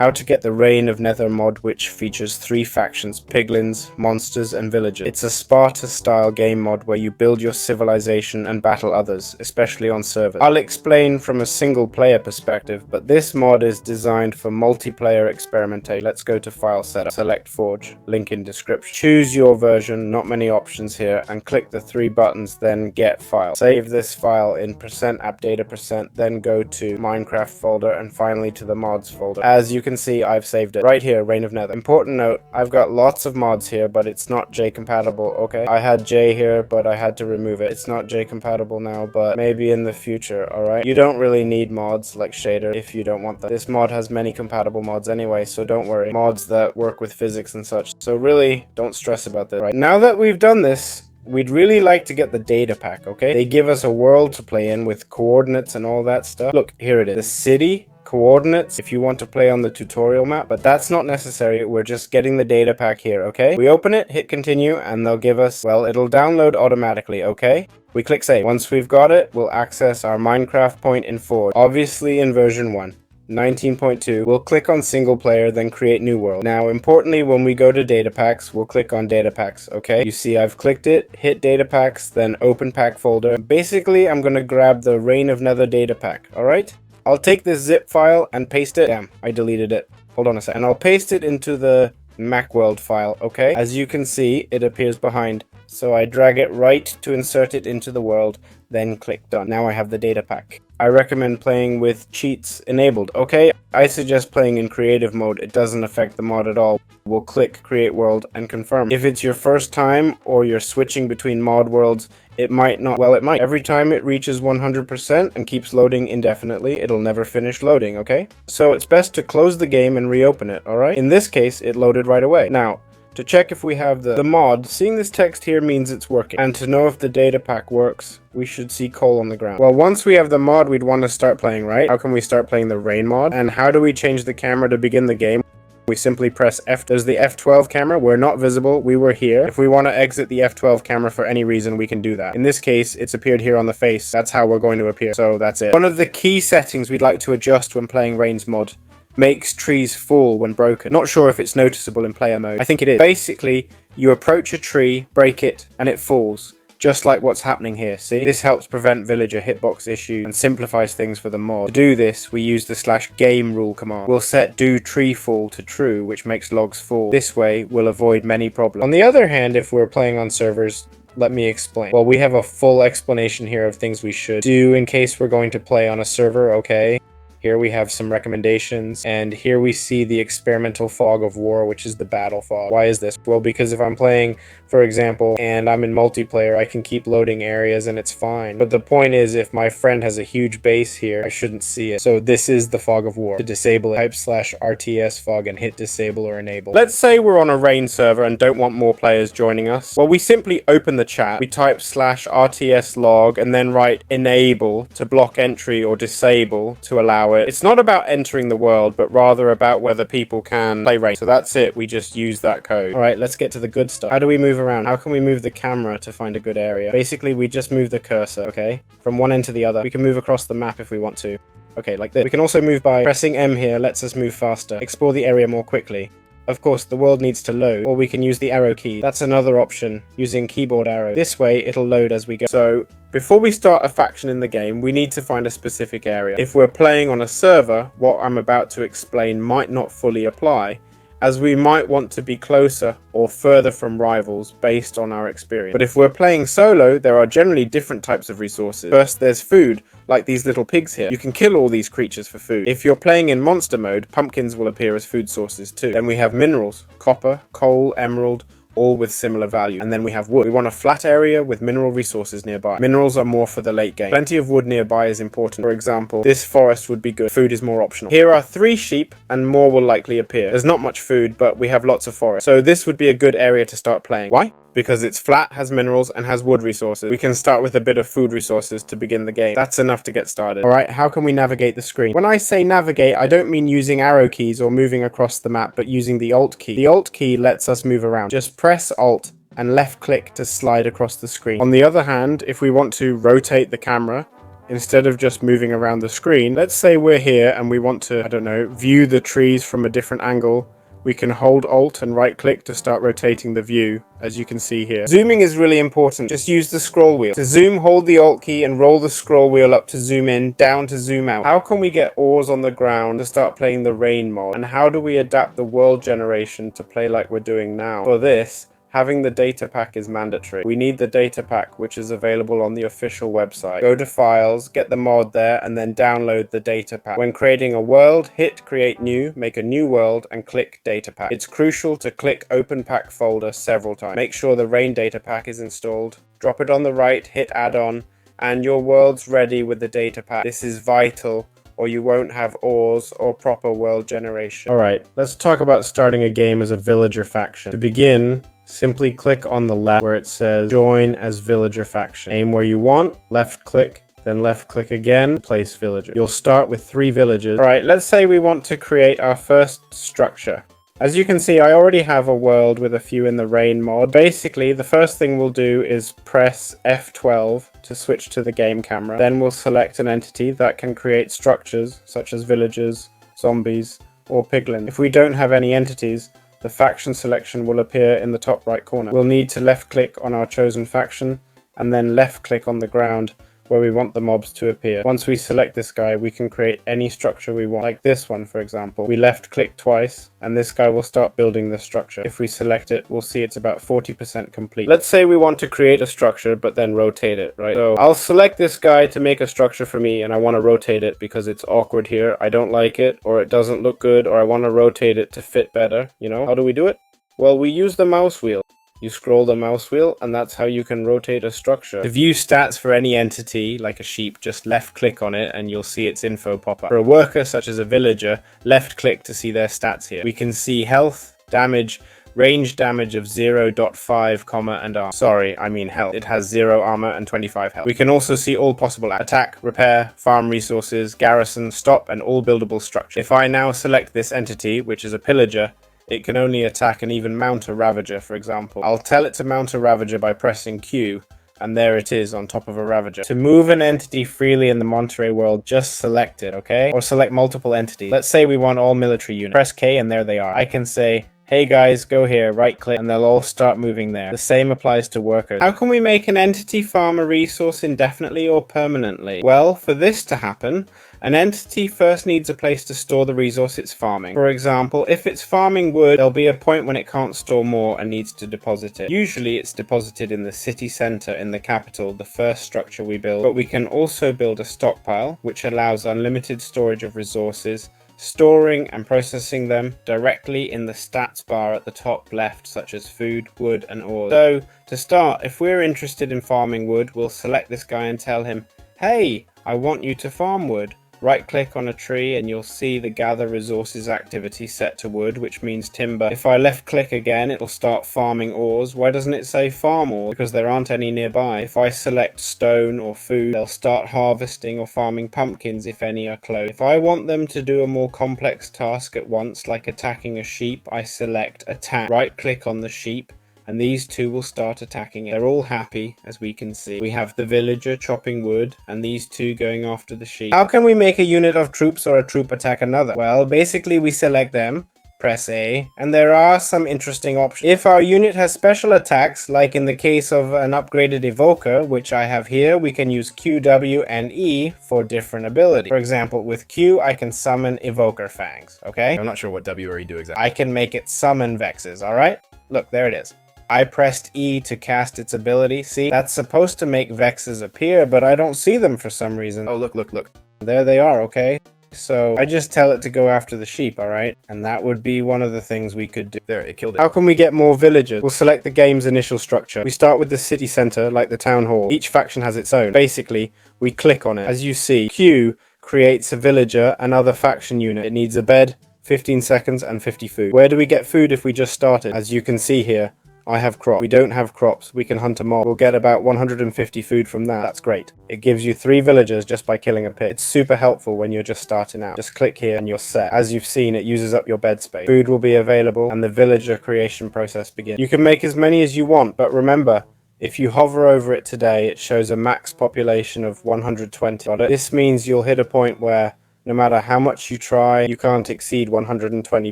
How to get the Reign of Nether mod, which features 3 factions: piglins, monsters, and villagers. It's a Sparta-style game mod where you build your civilization and battle others, especially on servers. I'll explain from a single-player perspective, but this mod is designed for multiplayer experimentation. Let's go to File Setup, select Forge, link in description. Choose your version, not many options here, and click the 3 buttons, then Get File. Save this file in %appdata%, then go to Minecraft folder, and finally to the mods folder. As you can see, I've saved it right here, Reign of Nether. Important note, I've got lots of mods here, but it's not J compatible, okay? I had J here, but I had to remove it. It's not J compatible now, but maybe in the future, alright? You don't really need mods like shader if you don't want them. This mod has many compatible mods anyway, so don't worry. Mods that work with physics and such. So really, don't stress about this. Right, now that we've done this, we'd really like to get the data pack, okay? They give us a world to play in with coordinates and all that stuff. Look, here it is. The city, coordinates, if you want to play on the tutorial map, but that's not necessary. We're just getting the data pack here, okay? We open it, hit continue, and they'll give us, well, it'll download automatically, okay? We click save. Once we've got it, we'll access our Minecraft point in Forge, obviously in version 1. 19.2, we'll click on single player, then create new world. Now, importantly, when we go to data packs, we'll click on data packs, okay? You see I've clicked it, hit data packs, then open pack folder. Basically, I'm gonna grab the Reign of Nether data pack, alright? I'll take this zip file and paste it. Damn, I deleted it. Hold on a sec. And I'll paste it into the Macworld file, okay? As you can see, it appears behind. So I drag it right to insert it into the world, then click done. Now I have the data pack. I recommend playing with cheats enabled, okay? I suggest playing in creative mode. It doesn't affect the mod at all. We'll click create world and confirm. If it's your first time or you're switching between mod worlds, it might not. Well, it might. Every time it reaches 100% and keeps loading indefinitely, it'll never finish loading, okay? So it's best to close the game and reopen it, alright? In this case, it loaded right away. Now, to check if we have the mod, seeing this text here means it's working. And to know if the data pack works, we should see coal on the ground. Well, once we have the mod, we'd want to start playing, right? How can we start playing the Reign mod? And how do we change the camera to begin the game? We simply press F. There's the F12 camera. We're not visible. We were here. If we want to exit the F12 camera for any reason, we can do that. In this case, it's appeared here on the face. That's how we're going to appear. So that's it. One of the key settings we'd like to adjust when playing Reign's mod: makes trees fall when broken. Not sure if it's noticeable in player mode. I think it is. Basically, you approach a tree, break it, and it falls. Just like what's happening here, see? This helps prevent villager hitbox issues and simplifies things for the mod. To do this, we use the /game rule command. We'll set do tree fall to true, which makes logs fall. This way, we'll avoid many problems. On the other hand, if we're playing on servers, let me explain. Well, we have a full explanation here of things we should do in case we're going to play on a server, okay? Here we have some recommendations, and here we see the experimental fog of war, which is the battle fog. Why is this? Well, because if I'm playing, for example, and I'm in multiplayer, I can keep loading areas and it's fine. But the point is, if my friend has a huge base here, I shouldn't see it. So this is the fog of war. To disable it, type /RTS fog and hit disable or enable. Let's say we're on a Reign server and don't want more players joining us. Well, we simply open the chat, we type /RTS log and then write enable to block entry or disable to allow it. It's not about entering the world, but rather about whether people can play Reign. So that's it. We just use that code. All right, let's get to the good stuff. How do we move around? How can we move the camera to find a good area? Basically, we just move the cursor, okay? From one end to the other. We can move across the map if we want to. Okay, like this. We can also move by pressing M here, lets us move faster. Explore the area more quickly. Of course, the world needs to load, or we can use the arrow key. That's another option, using keyboard arrow. This way, it'll load as we go. So, before we start a faction in the game, we need to find a specific area. If we're playing on a server, what I'm about to explain might not fully apply, as we might want to be closer or further from rivals based on our experience. But if we're playing solo, there are generally different types of resources. First, there's food, like these little pigs here. You can kill all these creatures for food. If you're playing in monster mode, pumpkins will appear as food sources too. Then we have minerals: copper, coal, emerald, all with similar value. And then we have wood. We want a flat area with mineral resources nearby. Minerals are more for the late game. Plenty of wood nearby is important. For example, this forest would be good. Food is more optional. Here are 3 sheep and more will likely appear. There's not much food, but we have lots of forest. So this would be a good area to start playing. Why? Because it's flat, has minerals, and has wood resources. We can start with a bit of food resources to begin the game. That's enough to get started. Alright, how can we navigate the screen? When I say navigate, I don't mean using arrow keys or moving across the map, but using the Alt key. The Alt key lets us move around. Just press Alt and left click to slide across the screen. On the other hand, if we want to rotate the camera, instead of just moving around the screen, let's say we're here and we want to, I don't know, view the trees from a different angle. We can hold Alt and right click to start rotating the view, as you can see here. Zooming is really important. Just use the scroll wheel. To zoom, hold the Alt key and roll the scroll wheel up to zoom in, down to zoom out. How can we get ores on the ground to start playing the rain mod? And how do we adapt the world generation to play like we're doing now? For this, having the data pack is mandatory. We need the data pack, which is available on the official website. Go to Files, get the mod there, and then download the data pack. When creating a world, hit Create New, make a new world, and click Data Pack. It's crucial to click Open Pack folder several times. Make sure the Rain data pack is installed. Drop it on the right, hit Add On, and your world's ready with the data pack. This is vital, or you won't have ores or proper world generation. Alright, let's talk about starting a game as a villager faction. To begin, simply click on the left where it says Join as Villager Faction. Aim where you want, left click, then left click again, place villager. You'll start with 3 villagers. Alright, let's say we want to create our first structure. As you can see, I already have a world with a few in the rain mod. Basically, the first thing we'll do is press F12 to switch to the game camera. Then we'll select an entity that can create structures such as villagers, zombies, or piglins. If we don't have any entities, the faction selection will appear in the top right corner. We'll need to left click on our chosen faction and then left click on the ground where we want the mobs to appear. Once we select this guy, we can create any structure we want, like this one for example. We left click twice and this guy will start building the structure. If we select it, we'll see it's about 40% complete. Let's say we want to create a structure but then rotate it, right? So I'll select this guy to make a structure for me and I want to rotate it because it's awkward here. I don't like it, or it doesn't look good, or I want to rotate it to fit better, you know? How do we do it? Well, we use the mouse wheel. You scroll the mouse wheel and that's how you can rotate a structure. To view stats for any entity, like a sheep, just left click on it and you'll see its info pop up. For a worker, such as a villager, left click to see their stats here. We can see health, damage, range damage of 0.5, and armor. Sorry, I mean health. It has 0 armor and 25 health. We can also see all possible attack, repair, farm resources, garrison, stop, and all buildable structures. If I now select this entity, which is a pillager, it can only attack and even mount a Ravager, for example. I'll tell it to mount a Ravager by pressing Q, and there it is on top of a Ravager. To move an entity freely in the Monterey world, just select it, okay? Or select multiple entities. Let's say we want all military units. Press K and there they are. I can say, hey guys, go here, right click, and they'll all start moving there. The same applies to workers. How can we make an entity farm a resource indefinitely or permanently? Well, for this to happen, an entity first needs a place to store the resource it's farming. For example, if it's farming wood, there'll be a point when it can't store more and needs to deposit it. Usually it's deposited in the city center in the capital, the first structure we build. But we can also build a stockpile, which allows unlimited storage of resources, storing and processing them directly in the stats bar at the top left, such as food, wood, and ores. So, to start, if we're interested in farming wood, we'll select this guy and tell him, hey, I want you to farm wood. Right click on a tree and you'll see the gather resources activity set to wood, which means timber. If I left click again, it'll start farming ores. Why doesn't it say farm ores? Because there aren't any nearby. If I select stone or food, they'll start harvesting or farming pumpkins if any are close. If I want them to do a more complex task at once, like attacking a sheep, I select attack. Right click on the sheep, and these two will start attacking it. They're all happy, as we can see. We have the villager chopping wood, and these two going after the sheep. How can we make a unit of troops or a troop attack another? Well, basically we select them, press A, and there are some interesting options. If our unit has special attacks, like in the case of an upgraded evoker, which I have here, we can use Q, W, and E for different abilities. For example, with Q, I can summon evoker fangs, okay? I'm not sure what W or E do exactly. I can make it summon vexes, alright? Look, there it is. I pressed E to cast its ability. See, that's supposed to make vexes appear, but I don't see them for some reason. Oh, look, look, look. There they are, okay? So I just tell it to go after the sheep, alright? And that would be one of the things we could do. There, it killed it. How can we get more villagers? We'll select the game's initial structure. We start with the city center, like the town hall. Each faction has its own. Basically, we click on it. As you see, Q creates a villager, another faction unit. It needs a bed, 15 seconds, and 50 food. Where do we get food if we just started? As you can see here, I have crops. We don't have crops. We can hunt a mob. We'll get about 150 food from that. That's great. It gives you 3 villagers just by killing a pig. It's super helpful when you're just starting out. Just click here and you're set. As you've seen, it uses up your bed space. Food will be available and the villager creation process begins. You can make as many as you want, but remember, If you hover over it today, it shows a max population of 120. This means you'll hit a point where no matter how much you try, you can't exceed 120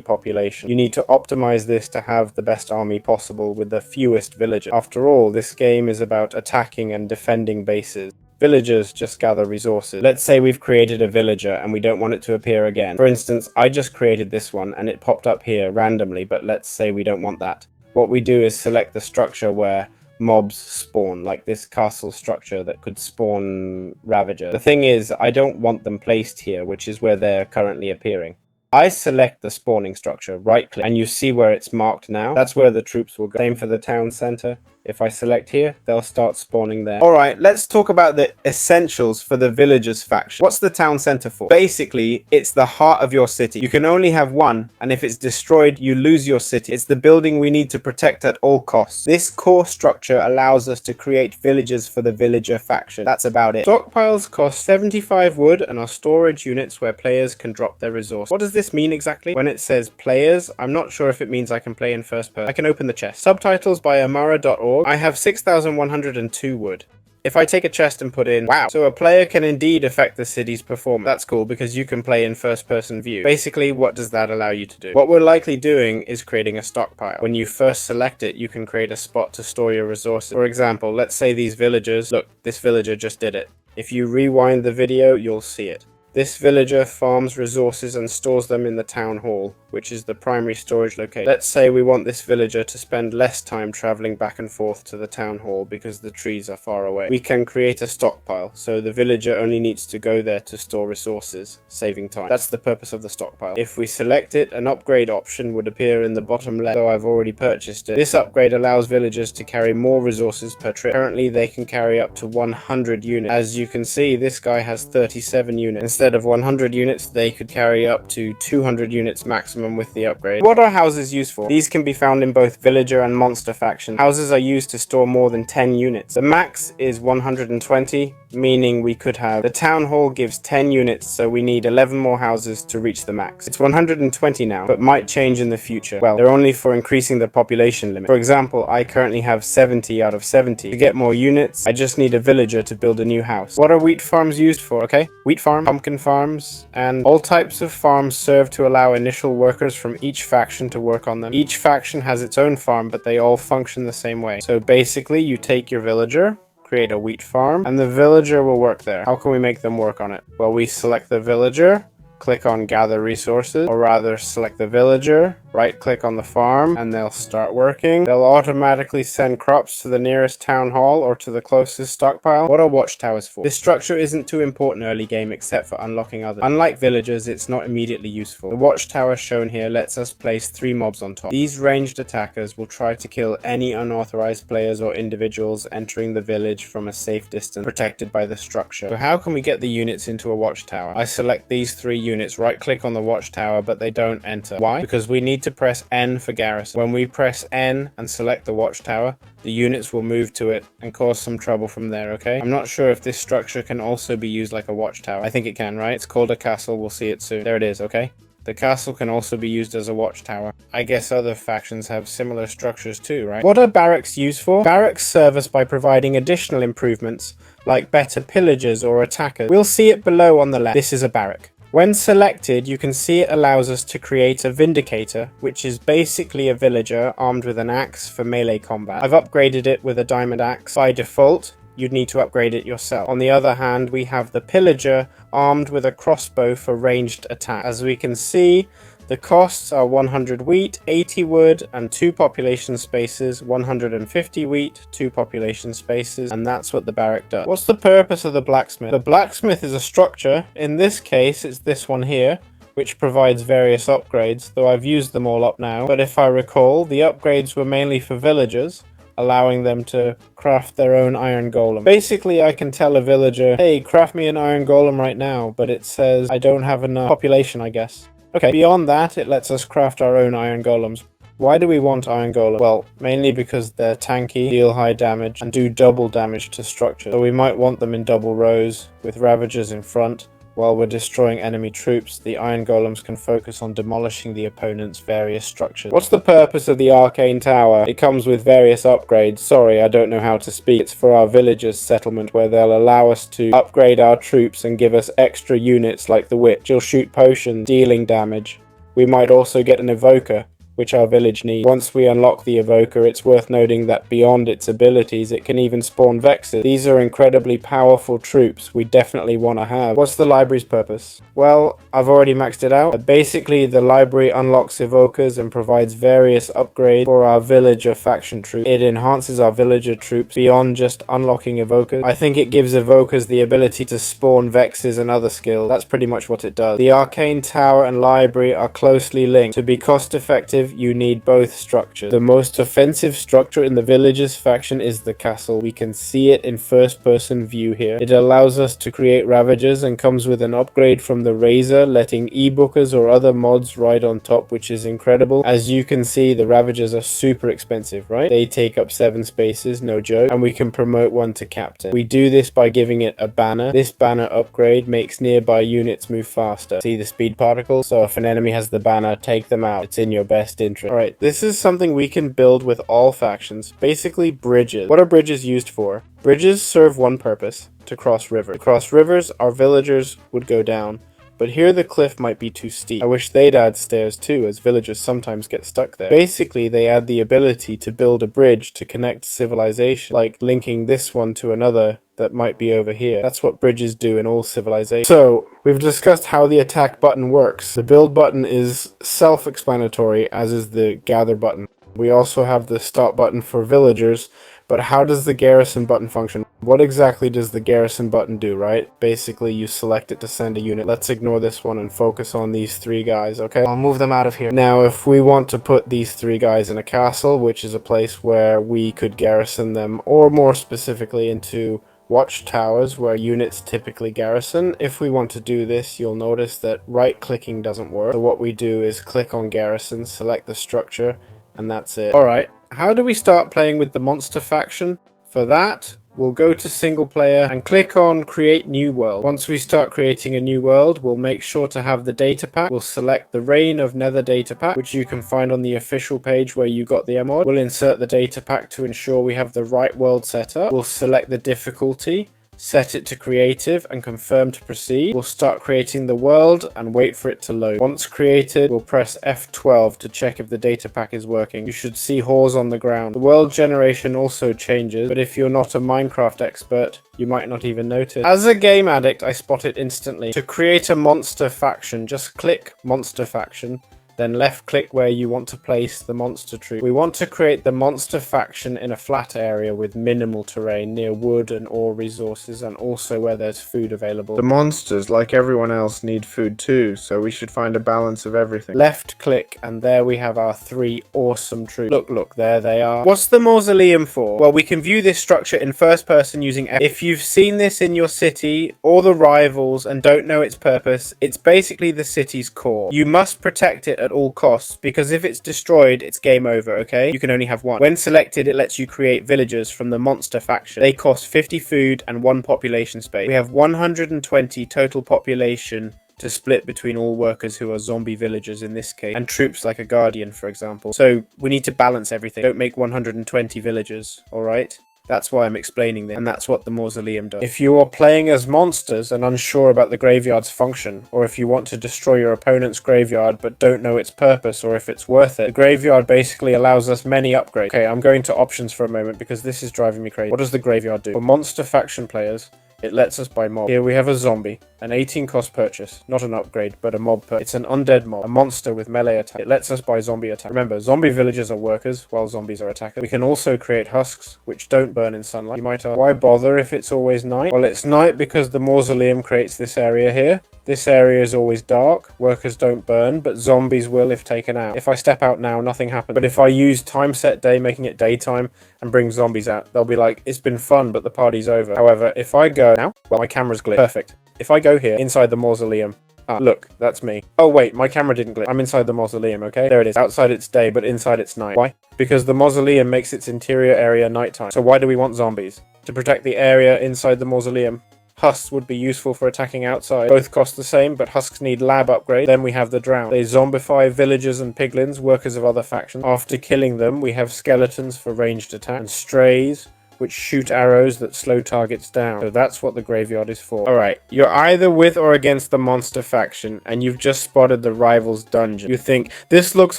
population. You need to optimize this to have the best army possible with the fewest villagers. After all, this game is about attacking and defending bases. Villagers just gather resources. Let's say we've created a villager and we don't want it to appear again. For instance, I just created this one and it popped up here randomly, but let's say we don't want that. What we do is select the structure where mobs spawn, like this castle structure that could spawn Ravagers. The thing is, I don't want them placed here, which is where they're currently appearing. I select the spawning structure, right click, and you see where it's marked now. That's where the troops will go. Same for the town center. If I select here, they'll start spawning there. Alright, let's talk about the essentials for the villagers faction. What's the town center for? Basically, it's the heart of your city. You can only have one, and if it's destroyed, you lose your city. It's the building we need to protect at all costs. This core structure allows us to create villages for the villager faction. That's about it. Stockpiles cost 75 wood and are storage units where players can drop their resources. What does this mean exactly? When it says players, I'm not sure if it means I can play in first person. I can open the chest. Subtitles by amara.org. I have 6,102 wood. If I take a chest and put in, wow, so a player can indeed affect the city's performance. That's cool because you can play in first person view. Basically, what does that allow you to do? What we're likely doing is creating a stockpile. When you first select it, you can create a spot to store your resources. For example, let's say these villagers, look, this villager just did it. If you rewind the video, you'll see it. This villager farms resources and stores them in the town hall, which is the primary storage location. Let's say we want this villager to spend less time traveling back and forth to the town hall because the trees are far away. We can create a stockpile, so the villager only needs to go there to store resources, saving time. That's the purpose of the stockpile. If we select it, an upgrade option would appear in the bottom left, so I've already purchased it. This upgrade allows villagers to carry more resources per trip. Currently, they can carry up to 100 units. As you can see, this guy has 37 units. Instead of 100 units, they could carry up to 200 units maximum with the upgrade. What are houses used for? These can be found in both villager and monster factions. Houses are used to store more than 10 units. The max is 120, meaning we could have... The town hall gives 10 units, so we need 11 more houses to reach the max. It's 120 now, but might change in the future. Well, they're only for increasing the population limit. For example, I currently have 70 out of 70. To get more units, I just need a villager to build a new house. What are wheat farms used for? Okay, wheat farm, pumpkin farms, and all types of farms serve to allow initial workers from each faction to work on them. Each faction has its own farm, but they all function the same way. So basically, you take your villager, create a wheat farm, and the villager will work there. How can we make them work on it? Well, we select the villager, click on gather resources, or rather select the villager, right click on the farm, and they'll start working. They'll automatically send crops to the nearest town hall or to the closest stockpile. What are watchtowers for? This structure isn't too important early game except for unlocking others. Unlike villagers, it's not immediately useful. The watchtower shown here lets us place 3 mobs on top. These ranged attackers will try to kill any unauthorized players or individuals entering the village from a safe distance, protected by the structure. So how can we get the units into a watchtower? I select these 3 units, right click on the watchtower, but they don't enter. Why? Because we need to press N for garrison. When we press N and select the watchtower, the units will move to it and cause some trouble from there, okay? I'm not sure if this structure can also be used like a watchtower. I think it can, right? It's called a castle. We'll see it soon. There it is, okay? The castle can also be used as a watchtower. I guess other factions have similar structures too, right? What are barracks used for? Barracks serve us by providing additional improvements, like better pillagers or attackers. We'll see it below on the left. This is a barrack. When selected, you can see it allows us to create a Vindicator, which is basically a villager armed with an axe for melee combat. I've upgraded it with a diamond axe. By default, you'd need to upgrade it yourself. On the other hand, we have the Pillager armed with a crossbow for ranged attack. As we can see, the costs are 100 wheat, 80 wood, and 2 population spaces, 150 wheat, 2 population spaces, and that's what the barrack does. What's the purpose of the blacksmith? The blacksmith is a structure. In this case, it's this one here, which provides various upgrades, though I've used them all up now. But if I recall, the upgrades were mainly for villagers, allowing them to craft their own iron golem. Basically, I can tell a villager, hey, craft me an iron golem right now, but it says I don't have enough population, I guess. Okay, beyond that, it lets us craft our own iron golems. Why do we want iron golems? Well, mainly because they're tanky, deal high damage, and do double damage to structures. So we might want them in double rows, with ravagers in front, While we're destroying enemy troops, the iron golems can focus on demolishing the opponent's various structures. What's the purpose of the arcane tower? It comes with various upgrades. Sorry, I don't know how to speak. It's for our villagers' settlement, where they'll allow us to upgrade our troops and give us extra units like the witch. She'll shoot potions, dealing damage. We might also get an evoker, which our village needs. Once we unlock the evoker, it's worth noting that beyond its abilities, it can even spawn vexes. These are incredibly powerful troops we definitely want to have. What's the library's purpose? Well, I've already maxed it out. Basically, the library unlocks evokers and provides various upgrades for our villager faction troops. It enhances our villager troops beyond just unlocking evokers. I think it gives evokers the ability to spawn vexes and other skills. That's pretty much what it does. The arcane tower and library are closely linked. To be cost effective, you need both structures. The most offensive structure in the villagers faction is the castle. We can see it in first person view here. It allows us to create ravagers and comes with an upgrade from the razor, letting ebookers or other mods ride on top, which is incredible. As you can see, the ravagers are super expensive, right? They take up 7 spaces, no joke, and we can promote one to captain. We do this by giving it a banner. This banner upgrade makes nearby units move faster. See the speed particles? So if an enemy has the banner, take them out. It's in your best interest. Alright, this is something we can build with all factions. Basically, bridges. What are bridges used for? Bridges serve one purpose: to cross rivers. To cross rivers, our villagers would go down. But here the cliff might be too steep. I wish they'd add stairs too, as villagers sometimes get stuck there. Basically, they add the ability to build a bridge to connect civilization, like linking this one to another that might be over here. That's what bridges do in all civilizations. So, we've discussed how the attack button works. The build button is self-explanatory, as is the gather button. We also have the start button for villagers, but how does the garrison button function? What exactly does the garrison button do, right? Basically, you select it to send a unit. Let's ignore this one and focus on these 3 guys, okay? I'll move them out of here. Now, if we want to put these 3 guys in a castle, which is a place where we could garrison them, or more specifically into watchtowers where units typically garrison. If we want to do this, you'll notice that right-clicking doesn't work. So what we do is click on garrison, select the structure, and that's it. Alright, how do we start playing with the monster faction? For that, we'll go to single player and click on create new world. Once we start creating a new world, we'll make sure to have the data pack. We'll select the Reign of Nether data pack, which you can find on the official page where you got the mod. We'll insert the data pack to ensure we have the right world set up. We'll select the difficulty, set it to creative and confirm to proceed. We'll start creating the world and wait for it to load. Once created, we'll press F12 to check if the data pack is working. You should see holes on the ground. The world generation also changes, but if you're not a Minecraft expert, you might not even notice. As a game addict, I spot it instantly. To create a monster faction, just click monster faction, then left click where you want to place the monster troop. We want to create the monster faction in a flat area with minimal terrain near wood and ore resources, and also where there's food available. The monsters, like everyone else, need food too, so we should find a balance of everything. Left click, and there we have our 3 awesome troops. Look, there they are. What's the mausoleum for? Well, we can view this structure in first person using F. If you've seen this in your city or the rivals and don't know its purpose, it's basically the city's core. You must protect it at all costs, because if it's destroyed, it's game over, okay? You can only have one. When selected, it lets you create villagers from the monster faction. They cost 50 food and 1 population space. We have 120 total population to split between all workers who are zombie villagers in this case, and troops like a guardian, for example. So we need to balance everything. Don't make 120 villagers, alright? That's why I'm explaining this, and that's what the mausoleum does. If you are playing as monsters and unsure about the graveyard's function, or if you want to destroy your opponent's graveyard but don't know its purpose or if it's worth it, the graveyard basically allows us many upgrades. Okay, I'm going to options for a moment because this is driving me crazy. What does the graveyard do? For monster faction players, it lets us buy mob. Here we have a zombie, an 18 cost purchase, not an upgrade, but a mob purchase. It's an undead mob, a monster with melee attack. It lets us buy zombie attack. Remember, zombie villagers are workers, while zombies are attackers. We can also create husks, which don't burn in sunlight. You might ask, why bother if it's always night? Well, it's night because the mausoleum creates this area here. This area is always dark, workers don't burn, but zombies will if taken out. If I step out now, nothing happens. But if I use time set day, making it daytime, and bring zombies out, they'll be like, it's been fun, but the party's over. However, if I go now, well, my camera's glitched. Perfect. If I go here, inside the mausoleum, look, that's me. Oh wait, my camera didn't glitch. I'm inside the mausoleum, okay? There it is. Outside it's day, but inside it's night. Why? Because the mausoleum makes its interior area nighttime. So why do we want zombies? To protect the area inside the mausoleum. Husks would be useful for attacking outside. Both cost the same, but husks need lab upgrade. Then we have the drown. They zombify villagers and piglins, workers of other factions. After killing them, we have skeletons for ranged attack, and strays, which shoot arrows that slow targets down. So that's what the graveyard is for. Alright, you're either with or against the monster faction, and you've just spotted the rival's dungeon. You think, this looks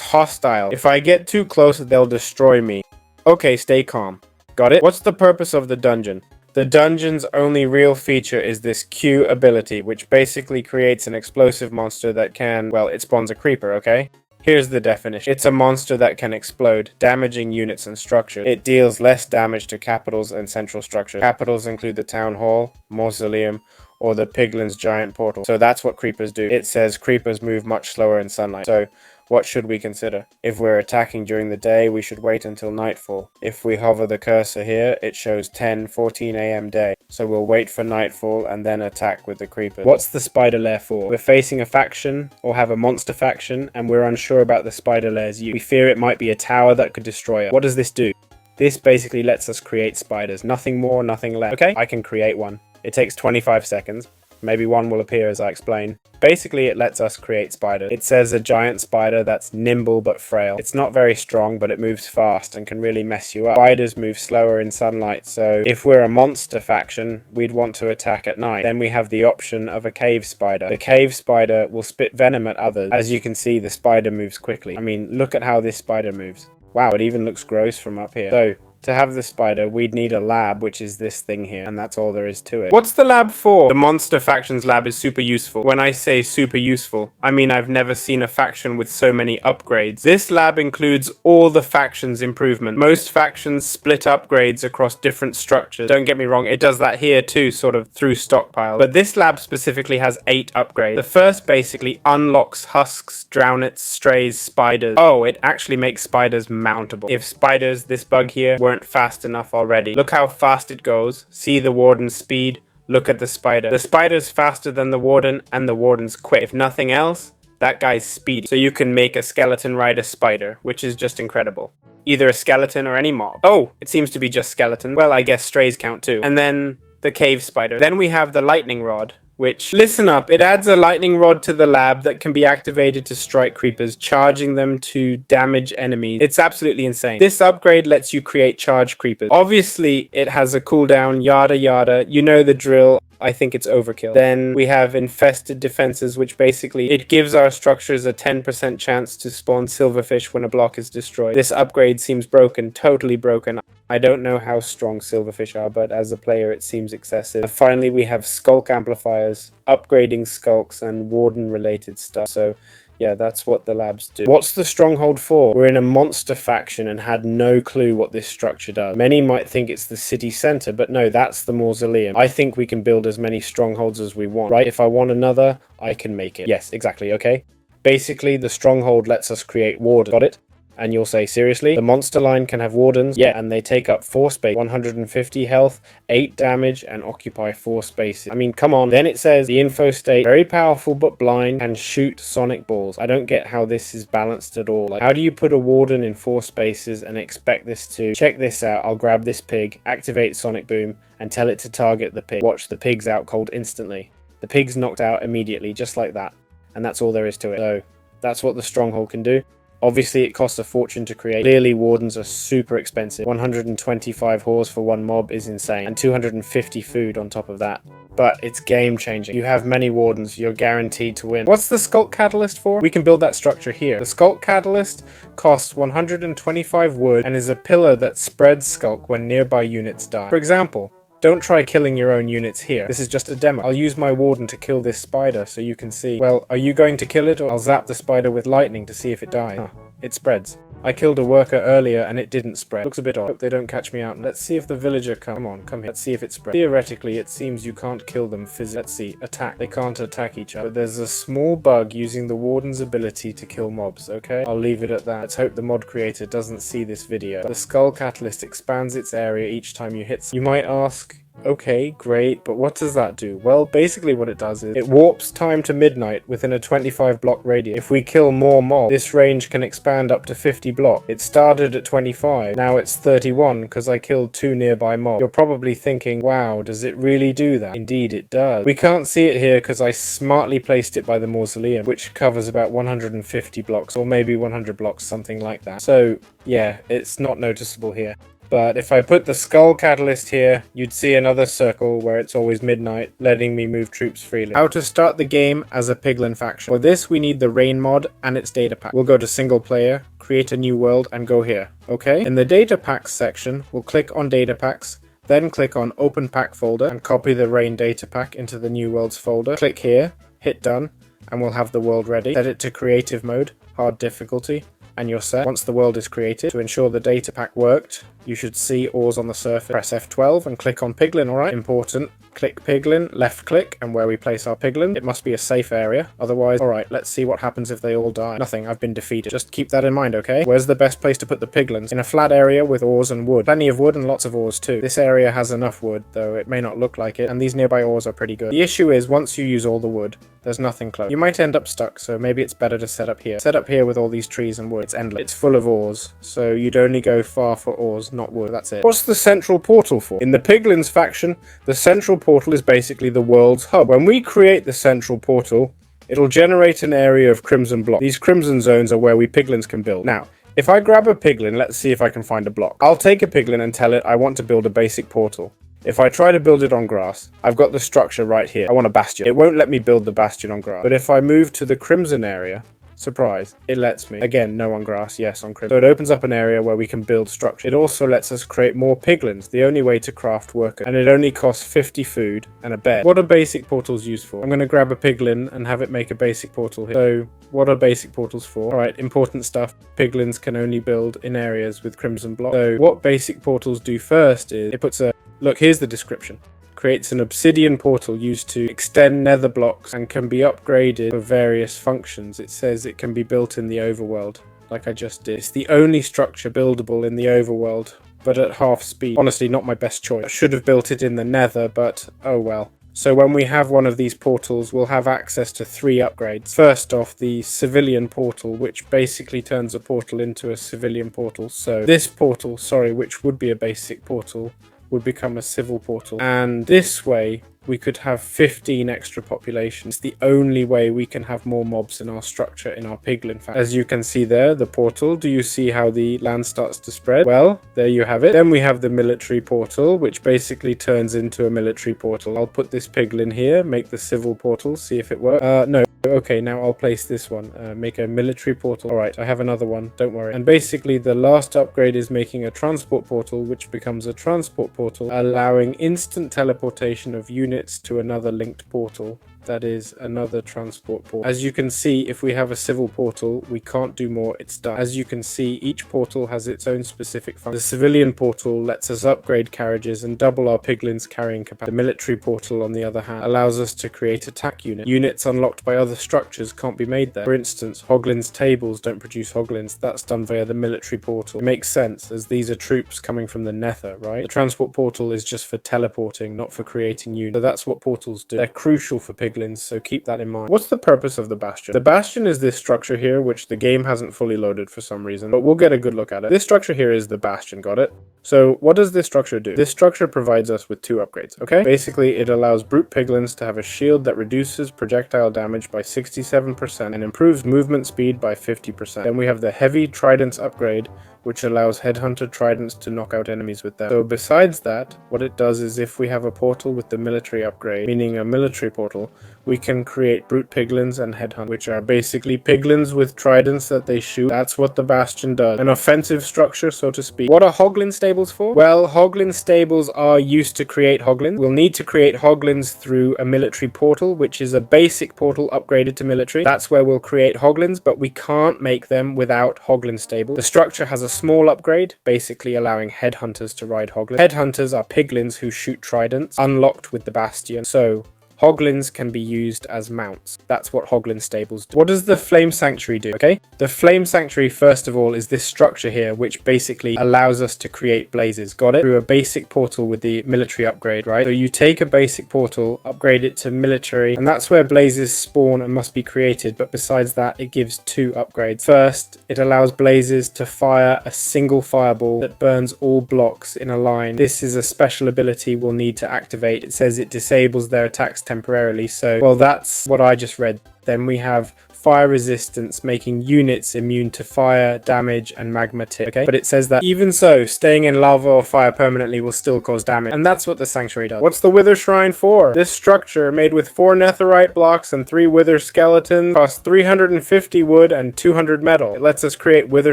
hostile. If I get too close, they'll destroy me. Okay, stay calm. Got it? What's the purpose of the dungeon? The dungeon's only real feature is this Q ability, which basically creates an explosive monster that can, well, it spawns a creeper, okay? Here's the definition. It's a monster that can explode, damaging units and structures. It deals less damage to capitals and central structures. Capitals include the town hall, mausoleum, or the piglin's giant portal. So that's what creepers do. It says creepers move much slower in sunlight. So what should we consider? If we're attacking during the day, we should wait until nightfall. If we hover the cursor here, it shows 10:14 AM day. So we'll wait for nightfall and then attack with the creepers. What's the spider lair for? We're facing a faction or have a monster faction and we're unsure about the spider lair's use. We fear it might be a tower that could destroy us. What does this do? This basically lets us create spiders. Nothing more, nothing less. Okay, I can create one. It takes 25 seconds. Maybe one will appear as I explain. Basically, it lets us create spiders. It says a giant spider that's nimble but frail. It's not very strong, but it moves fast and can really mess you up. Spiders move slower in sunlight, so if we're a monster faction, we'd want to attack at night. Then we have the option of a cave spider. The cave spider will spit venom at others. As you can see, the spider moves quickly. I mean, look at how this spider moves. Wow, it even looks gross from up here. So, to have the spider, we'd need a lab, which is this thing here, and that's all there is to it. What's the lab for? The monster faction's lab is super useful. When I say super useful, I mean I've never seen a faction with so many upgrades. This lab includes all the faction's improvement. Most factions split upgrades across different structures. Don't get me wrong, it does that here too, sort of through stockpiles. But this lab specifically has 8 upgrades. The first basically unlocks husks, drownets, strays, spiders. Oh, it actually makes spiders mountable. If spiders, this bug here, weren't fast enough already. Look how fast it goes. See the warden's speed. Look at the spider. The spider's faster than the warden, and the warden's quick. If nothing else, that guy's speedy. So you can make a skeleton ride a spider, which is just incredible. Either a skeleton or any mob. Oh, it seems to be just skeleton. Well, I guess strays count too. And then the cave spider. Then we have the lightning rod, which, listen up, it adds a lightning rod to the lab that can be activated to strike creepers, charging them to damage enemies. It's absolutely insane. This upgrade lets you create charge creepers. Obviously, it has a cooldown, yada yada, you know the drill. I think it's overkill. Then we have infested defenses, which basically it gives our structures a 10% chance to spawn silverfish when a block is destroyed. This upgrade seems broken, totally broken. I don't know how strong silverfish are, but as a player it seems excessive. And finally we have skulk amplifiers, upgrading skulks and warden related stuff. So yeah, that's what the labs do. What's the stronghold for? We're in a monster faction and had no clue what this structure does. Many might think it's the city center, but no, that's the mausoleum. I think we can build as many strongholds as we want, right? If I want another, I can make it. Yes, exactly, okay? Basically, the stronghold lets us create wardens. Got it? And you'll say, seriously? The monster line can have wardens? Yeah, and they take up 4 space, 150 health, 8 damage, and occupy 4 spaces. I mean, come on. Then it says, the info state, very powerful but blind, and shoot sonic balls. I don't get how this is balanced at all. Like, how do you put a warden in 4 spaces and expect this to... Check this out. I'll grab this pig, activate sonic boom, and tell it to target the pig. Watch, the pig's out cold instantly. The pig's knocked out immediately, just like that. And that's all there is to it. So, that's what the stronghold can do. Obviously, it costs a fortune to create. Clearly, wardens are super expensive. 125 whores for one mob is insane. And 250 food on top of that. But it's game changing. You have many wardens, you're guaranteed to win. What's the Skulk Catalyst for? We can build that structure here. The Skulk Catalyst costs 125 wood and is a pillar that spreads Skulk when nearby units die. For example, don't try killing your own units here. This is just a demo. I'll use my warden to kill this spider so you can see. Well, are you going to kill it, or I'll zap the spider with lightning to see if it dies? Huh, it spreads. I killed a worker earlier and it didn't spread. Looks a bit odd. Hope they don't catch me out. Let's see if the villager come on, come here. Let's see if it spreads. Theoretically, it seems you can't kill them physically. Let's see. Attack. They can't attack each other. But there's a small bug using the warden's ability to kill mobs, okay? I'll leave it at that. Let's hope the mod creator doesn't see this video. The Skull Catalyst expands its area each time you hit. You might ask, Okay, great, but what does that do? Well, basically what it does is it warps time to midnight within a 25 block radius. If we kill more mobs, this range can expand up to 50 blocks. It started at 25, now it's 31 because I killed 2 nearby mobs. You're probably thinking, wow, does it really do that? Indeed it does. We can't see it here because I smartly placed it by the mausoleum, which covers about 150 blocks, or maybe 100 blocks, something like that. So yeah, it's not noticeable here. But if I put the skull catalyst here, you'd see another circle where it's always midnight, letting me move troops freely. How to start the game as a Piglin faction. For this, we need the rain mod and its data pack. We'll go to single player, create a new world, and go here. Okay? In the data packs section, we'll click on data packs, then click on open pack folder and copy the rain data pack into the new worlds folder. Click here, hit done, and we'll have the world ready. Set it to creative mode, hard difficulty, and you're set. Once the world is created, to ensure the data pack worked, you should see ores on the surface. Press F12 and click on Piglin, alright? Important. Click Piglin, left click, and where we place our Piglin. It must be a safe area, otherwise... Alright, let's see what happens if they all die. Nothing, I've been defeated. Just keep that in mind, okay? Where's the best place to put the Piglins? In a flat area with ores and wood. Plenty of wood and lots of ores too. This area has enough wood, though it may not look like it, and these nearby ores are pretty good. The issue is, once you use all the wood, there's nothing close. You might end up stuck, so maybe it's better to set up here. Set up here with all these trees and wood. It's endless. It's full of ores, so you'd only go far for ores, not wood. That's it. What's the central portal for? In the Piglins faction, the central portal is basically the world's hub. When we create the central portal, it'll generate an area of crimson blocks. These crimson zones are where we Piglins can build. Now, if I grab a Piglin, let's see if I can find a block. I'll take a Piglin and tell it I want to build a basic portal. If I try to build it on grass, I've got the structure right here. I want a bastion. It won't let me build the bastion on grass. But if I move to the crimson area, surprise, it lets me. Again, no on grass, yes on crimson. So it opens up an area where we can build structure. It also lets us create more Piglins, the only way to craft workers. And it only costs 50 food and a bed. What are basic portals used for? I'm going to grab a Piglin and have it make a basic portal here. So what are basic portals for? Alright, important stuff. Piglins can only build in areas with crimson blocks. So what basic portals do first is it puts a... Look, here's the description. Creates an obsidian portal used to extend nether blocks and can be upgraded for various functions. It says it can be built in the overworld, like I just did. It's the only structure buildable in the overworld, but at half speed. Honestly, not my best choice. I should have built it in the nether, but oh well. So when we have one of these portals, we'll have access to 3 upgrades. First off, the civilian portal, which basically turns a portal into a civilian portal. So this portal, which would be a basic portal, would become a civil portal, and this way we could have 15 extra populations. It's the only way we can have more mobs in our structure in our Piglin faction. As you can see there, the portal. Do you see how the land starts to spread? Well, there you have it. Then we have the military portal, which basically turns into a military portal. I'll put this Piglin here, make the civil portal, see if it works. No. Okay, now I'll place this one. Make a military portal. Alright, I have another one, don't worry. And basically the last upgrade is making a transport portal, which becomes a transport portal, allowing instant teleportation of units to another linked portal. That is another transport portal. As you can see, if we have a civil portal, we can't do more, it's done. As you can see, each portal has its own specific function. The civilian portal lets us upgrade carriages and double our Piglin's carrying capacity. The military portal, on the other hand, allows us to create attack units. Units unlocked by other structures can't be made there. For instance, Hoglin's tables don't produce Hoglins. That's done via the military portal. It makes sense, as these are troops coming from the Nether, right? The transport portal is just for teleporting, not for creating units. So that's what portals do. They're crucial for Piglins, so keep that in mind. What's the purpose of the bastion? The bastion is this structure here, which the game hasn't fully loaded for some reason, but we'll get a good look at it. This structure here is the bastion, got it? So what does this structure do? This structure provides us with 2 upgrades, okay? Basically, it allows brute Piglins to have a shield that reduces projectile damage by 67% and improves movement speed by 50%. Then we have the heavy tridents upgrade, which allows headhunter tridents to knock out enemies with them. So besides that, what it does is if we have a portal with the military upgrade, meaning a military portal, we can create brute Piglins and headhunters, which are basically Piglins with tridents that they shoot. That's what the bastion does. An offensive structure, so to speak. What are Hoglin stables for? Well, Hoglin stables are used to create Hoglins. We'll need to create Hoglins through a military portal, which is a basic portal upgraded to military. That's where we'll create Hoglins, but we can't make them without Hoglin stables. The structure has a small upgrade, basically allowing headhunters to ride Hoglins. Headhunters are Piglins who shoot tridents, unlocked with the bastion. So Hoglins can be used as mounts. That's what Hoglin stables do. What does the Flame Sanctuary do? Okay, the Flame Sanctuary, first of all, is this structure here, which basically allows us to create blazes. Got it? Through a basic portal with the military upgrade, right? So you take a basic portal, upgrade it to military, and that's where blazes spawn and must be created. But besides that, it gives 2 upgrades. First, it allows blazes to fire a single fireball that burns all blocks in a line. This is a special ability we'll need to activate. It says it disables their attacks temporarily, so well, that's what I just read. Then we have fire resistance, making units immune to fire, damage, and magma tip. Okay, but it says that even so, staying in lava or fire permanently will still cause damage, and that's what the sanctuary does. What's the Wither Shrine for? This structure, made with 4 netherite blocks and 3 wither skeletons, costs 350 wood and 200 metal. It lets us create wither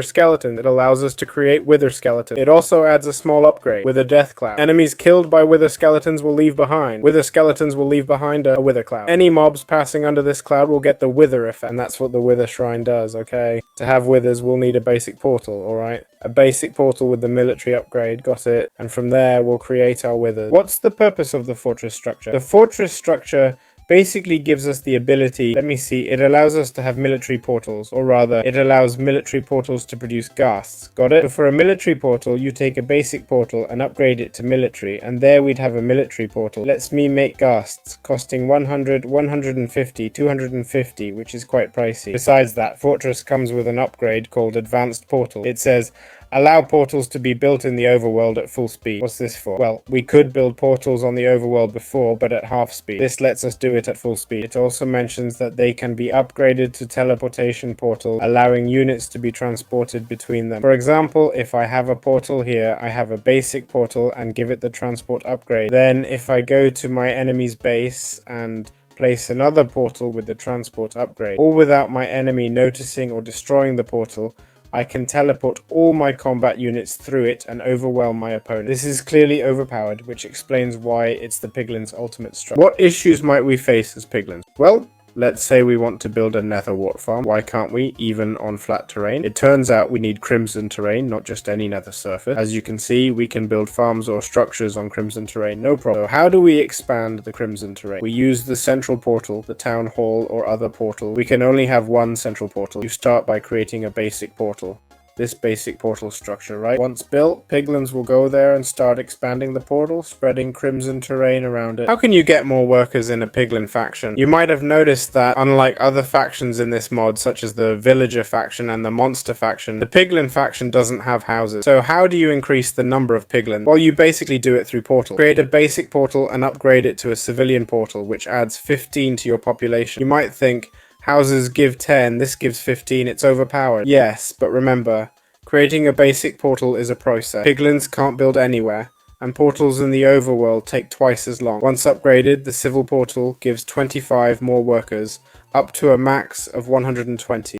skeletons. It allows us to create wither skeletons. It also adds a small upgrade with a death cloud. Enemies killed by wither skeletons will leave behind. Wither skeletons will leave behind a wither cloud. Any mobs passing under this cloud will get the wither effect, and that's what the Wither Shrine does, okay? To have withers, we'll need a basic portal, alright? A basic portal with the military upgrade, got it? And from there, we'll create our withers. What's the purpose of the fortress structure? The fortress structure basically gives us the ability, let me see, it allows us to have military portals, or rather, it allows military portals to produce ghasts, got it? So for a military portal, you take a basic portal and upgrade it to military, and there we'd have a military portal. Lets me make ghasts, costing 100, 150, 250, which is quite pricey. Besides that, Fortress comes with an upgrade called Advanced Portal. It says, allow portals to be built in the overworld at full speed. What's this for? Well, we could build portals on the overworld before, but at half speed. This lets us do it at full speed. It also mentions that they can be upgraded to teleportation portal, allowing units to be transported between them. For example, if I have a portal here, I have a basic portal and give it the transport upgrade. Then if I go to my enemy's base and place another portal with the transport upgrade, all without my enemy noticing or destroying the portal, I can teleport all my combat units through it and overwhelm my opponent. This is clearly overpowered, which explains why it's the Piglin's ultimate structure. What issues might we face as Piglins? Well, let's say we want to build a nether wart farm. Why can't we, even on flat terrain? It turns out we need crimson terrain, not just any nether surface. As you can see, we can build farms or structures on crimson terrain, no problem. So how do we expand the crimson terrain? We use the central portal, the town hall, or other portal. We can only have one central portal. You start by creating a basic portal. This basic portal structure, right? Once built, Piglins will go there and start expanding the portal, spreading crimson terrain around it. How can you get more workers in a Piglin faction? You might have noticed that, unlike other factions in this mod, such as the villager faction and the monster faction, the Piglin faction doesn't have houses. So how do you increase the number of Piglins? Well, you basically do it through portal. Create a basic portal and upgrade it to a civilian portal, which adds 15 to your population. You might think, houses give 10, this gives 15, it's overpowered. Yes, but remember, creating a basic portal is a process. Piglins can't build anywhere, and portals in the overworld take twice as long. Once upgraded, the civil portal gives 25 more workers, up to a max of 120.